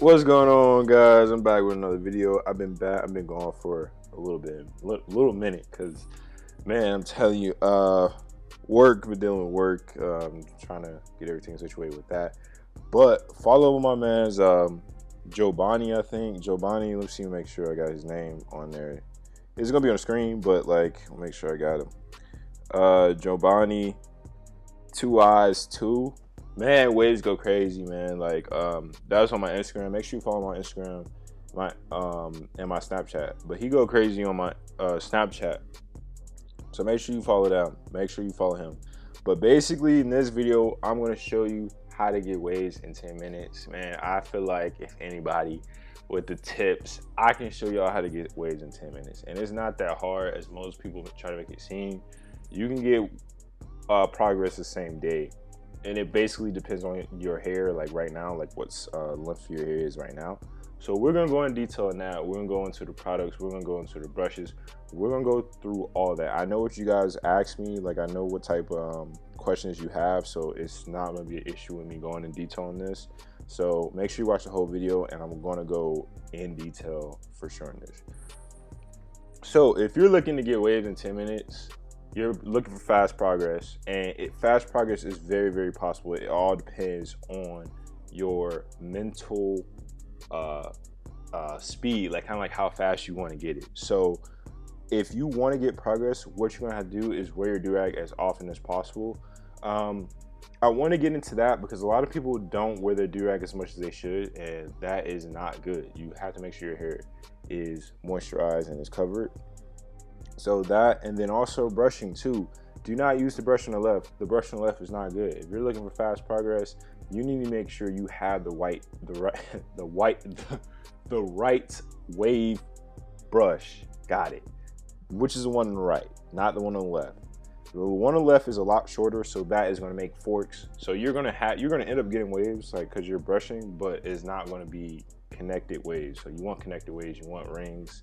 What's going on, guys? I'm back with another video. I've been back. I've been gone for a little minute, cause man, I'm telling you, work. Been dealing with work. Trying to get everything situated with that. But follow my man's Jobani. I think Jobani. Let's see. Make sure I got his name on there. It's gonna be on the screen, but like, I'll make sure I got him. Jobani, 2 eyes 2. Man, waves go crazy, man. Like, that's on my Instagram. Make sure you follow my Instagram, and my Snapchat. But he go crazy on my Snapchat. So make sure you follow them. Make sure you follow him. But basically, in this video, I'm gonna show you how to get waves in 10 minutes. Man, I feel like if anybody with the tips, I can show y'all how to get waves in 10 minutes. And it's not that hard as most people try to make it seem. You can get progress the same day. And it basically depends on your hair, like right now, like what's length your hair is right now. So we're gonna go in detail on that. We're gonna go into the products. We're gonna go into the brushes. We're gonna go through all that. I know what you guys ask me. Like, I know what type of questions you have. So it's not gonna be an issue with me going in detail on this. So make sure you watch the whole video, and I'm gonna go in detail for sure in this. So if you're looking to get waves in 10 minutes, you're looking for fast progress, and fast progress is very, very possible. It all depends on your mental speed, like kind of like how fast you want to get it. So if you want to get progress, what you're gonna have to do is wear your do-rag as often as possible. I want to get into that because a lot of people don't wear their do-rag as much as they should, and that is not good. You have to make sure your hair is moisturized and is covered. So that, and then also brushing too. Do not use the brush on the left. The brush on the left is not good. If you're looking for fast progress, you need to make sure you have the right wave brush. Got it. Which is the one on the right, not the one on the left. The one on the left is a lot shorter, so that is going to make forks. So you're going to end up getting waves, like, because you're brushing, but it's not going to be connected waves. So you want connected waves, you want rings.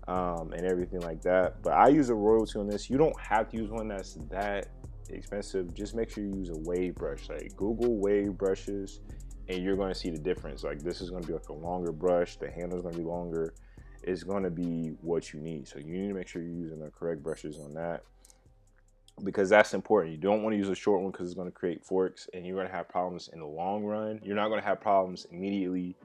And everything like that. But I use a royalty on this. You don't have to use one that's that expensive. Just make sure you use a wave brush. Like, Google wave brushes, and you're going to see the difference. Like, this is going to be like a longer brush. The handle is going to be longer. It's going to be what you need. So you need to make sure you're using the correct brushes on that, because that's important. You don't want to use a short one because it's going to create forks, and you're going to have problems in the long run. You're not going to have problems immediately,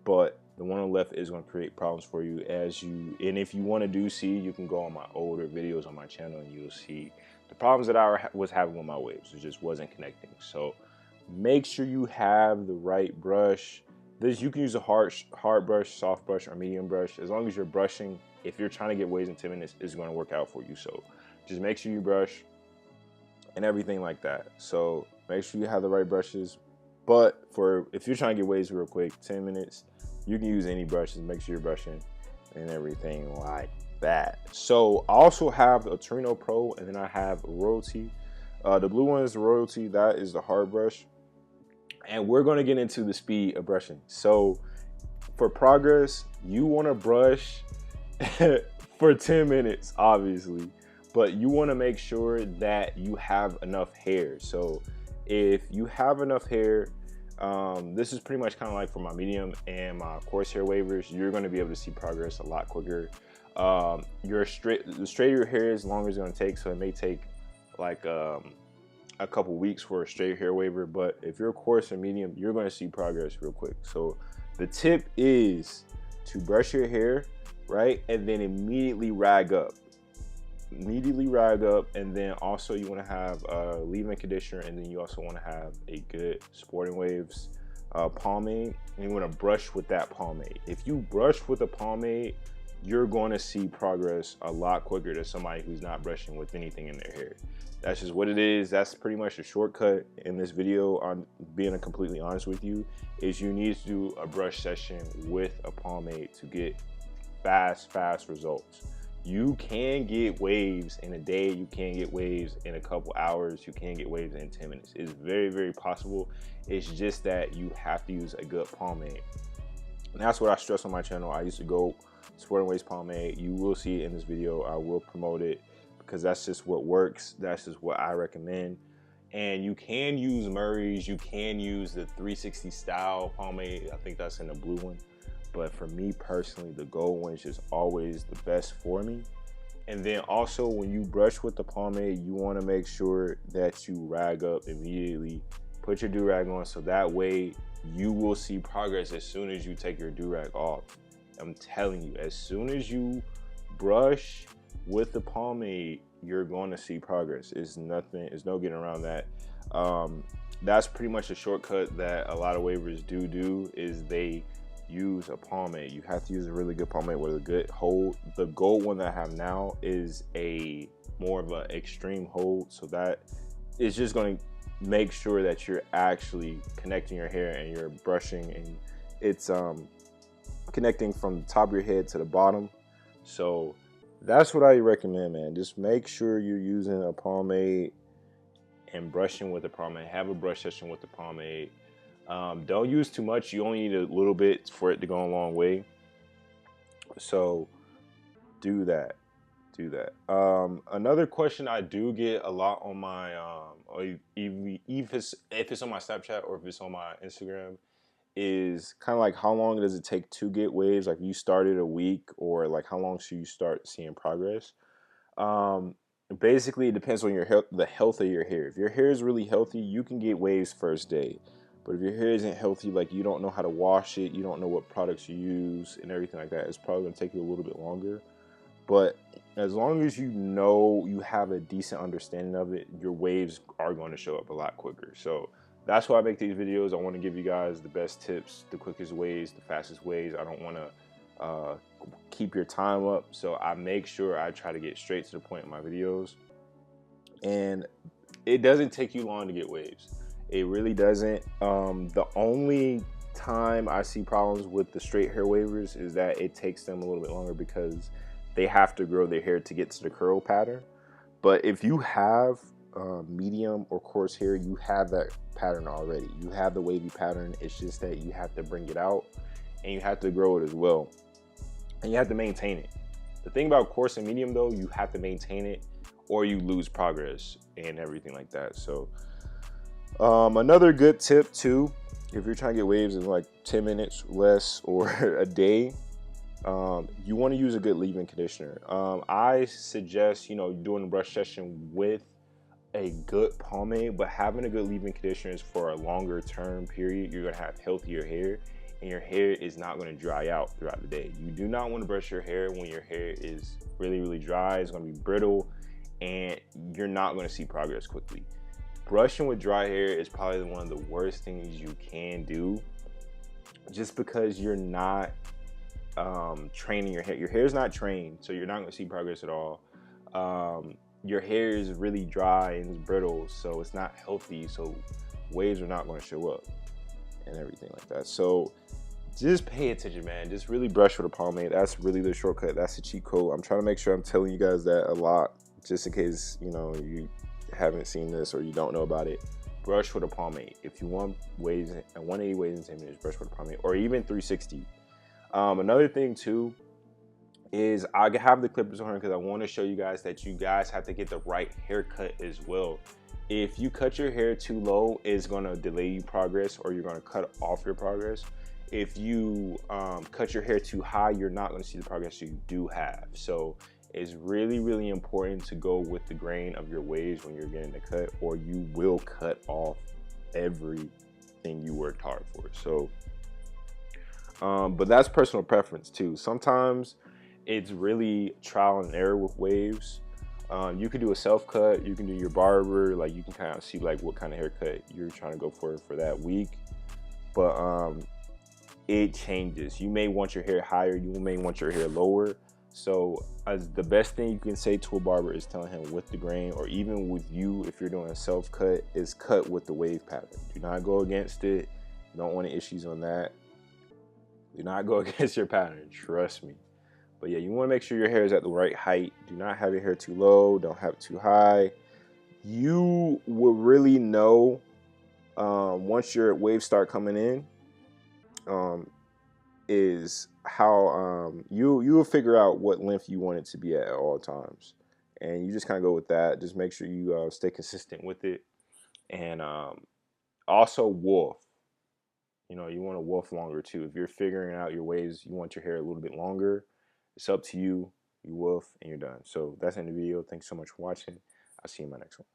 but the one on the left is going to create problems for you and if you want to see, you can go on my older videos on my channel and you'll see the problems that I was having with my waves. It just wasn't connecting. So make sure you have the right brush. You can use a hard brush, soft brush, or medium brush. As long as you're brushing, if you're trying to get waves in 10 minutes, it's going to work out for you. So just make sure you brush and everything like that. So make sure you have the right brushes. But if you're trying to get waves real quick, 10 minutes, you can use any brushes. Make sure you're brushing and everything like that. So I also have a Torino Pro, and then I have Royalty. The blue one is the Royalty. That is the hard brush. And we're going to get into the speed of brushing. So for progress, you want to brush for 10 minutes, obviously. But you want to make sure that you have enough hair. So if you have enough hair, this is pretty much kind of like for my medium and my coarse hair wavers, you're going to be able to see progress a lot quicker. The straighter your hair is, the longer it's going to take. So it may take like a couple weeks for a straight hair waver, but if you're coarse or medium, you're going to see progress real quick. So the tip is to brush your hair, right, and then immediately rag up. And then also you want to have leave-in conditioner, and then you also want to have a good Sporting Waves pomade, and you want to brush with that pomade. If you brush with a pomade, you're going to see progress a lot quicker than somebody who's not brushing with anything in their hair. That's just what it is. That's pretty much a shortcut in this video. On being completely honest with you, is you need to do a brush session with a pomade to get fast results. You can get waves in a day. You can get waves in a couple hours. You can get waves in 10 minutes. It's very, very possible. It's just that you have to use a good pomade. And that's what I stress on my channel. I used to go Sporting Waves pomade. You will see it in this video. I will promote it because that's just what works. That's just what I recommend. And you can use Murray's, you can use the 360 style pomade. I think that's in the blue one. But for me personally, the gold one is just always the best for me. And then also when you brush with the pomade, you want to make sure that you rag up immediately. Put your do-rag on so that way you will see progress as soon as you take your do-rag off. I'm telling you, as soon as you brush with the pomade, you're going to see progress. It's nothing, it's no getting around that. That's pretty much a shortcut that a lot of wavers do is they use a pomade. You have to use a really good pomade with a good hold. The gold one that I have now is a more of an extreme hold, so that is just going to make sure that you're actually connecting your hair and you're brushing, and it's connecting from the top of your head to the bottom. So that's what I recommend, man. Just make sure you're using a pomade and brushing with the pomade. Have a brush session with the pomade. Don't use too much. You only need a little bit for it to go a long way. So do that. Do that. Another question I do get a lot on my, if it's on my Snapchat or if it's on my Instagram, is kind of like how long does it take to get waves? Like you started a week, or like how long should you start seeing progress? Basically, it depends on your health, the health of your hair. If your hair is really healthy, you can get waves first day. But if your hair isn't healthy, like you don't know how to wash it, you don't know what products you use and everything like that, it's probably gonna take you a little bit longer. But as long as you know, you have a decent understanding of it, your waves are going to show up a lot quicker. So that's why I make these videos. I want to give you guys the best tips, the quickest ways, the fastest ways. I don't want to keep your time up. So I make sure I try to get straight to the point in my videos. And it doesn't take you long to get waves. It really doesn't. The only time I see problems with the straight hair wavers is that it takes them a little bit longer because they have to grow their hair to get to the curl pattern. But if you have medium or coarse hair, you have that pattern already. You have the wavy pattern. It's just that you have to bring it out and you have to grow it as well. And you have to maintain it. The thing about coarse and medium though, you have to maintain it or you lose progress and everything like that. So another good tip too, if you're trying to get waves in like 10 minutes less or a day, you want to use a good leave-in conditioner. I suggest, doing a brush session with a good pomade, but having a good leave-in conditioner is for a longer term period. You're going to have healthier hair and your hair is not going to dry out throughout the day. You do not want to brush your hair when your hair is really, really dry. It's going to be brittle and you're not going to see progress quickly. Brushing with dry hair is probably one of the worst things you can do, just because you're not training your hair. Your hair is not trained, so you're not going to see progress at all. Your hair is really dry and it's brittle, so it's not healthy, so waves are not going to show up and everything like that. So just pay attention, man. Just really brush with a pomade. That's really the shortcut. That's the cheat code. I'm trying to make sure I'm telling you guys that a lot, just in case you haven't seen this or you don't know about it. Brush with a pomade. If you want waves, 180 waves in 10 minutes, brush with a pomade, or even 360. Another thing too is I have the clippers on because I want to show you guys that you guys have to get the right haircut as well. If you cut your hair too low, it's going to delay you progress, or you're going to cut off your progress. If you cut your hair too high, you're not going to see the progress you do have. So it's really, really important to go with the grain of your waves when you're getting the cut, or you will cut off everything you worked hard for. So but that's personal preference too. Sometimes it's really trial and error with waves. You can do a self cut, you can do your barber, like you can kind of see like what kind of haircut you're trying to go for that week. But it changes. You may want your hair higher, you may want your hair lower. So the best thing you can say to a barber is telling him with the grain, or even with you, if you're doing a self cut, is cut with the wave pattern. Do not go against it. You don't want any issues on that. Do not go against your pattern, trust me. But yeah, you want to make sure your hair is at the right height. Do not have your hair too low, don't have it too high. You will really know once your waves start coming in, is how you will figure out what length you want it to be at all times. And you just kind of go with that. Just make sure you stay consistent with it. And also wolf. You know, you want to wolf longer too. If you're figuring out your ways, you want your hair a little bit longer, it's up to you. You wolf and you're done. So that's in the video. Thanks so much for watching. I'll see you in my next one.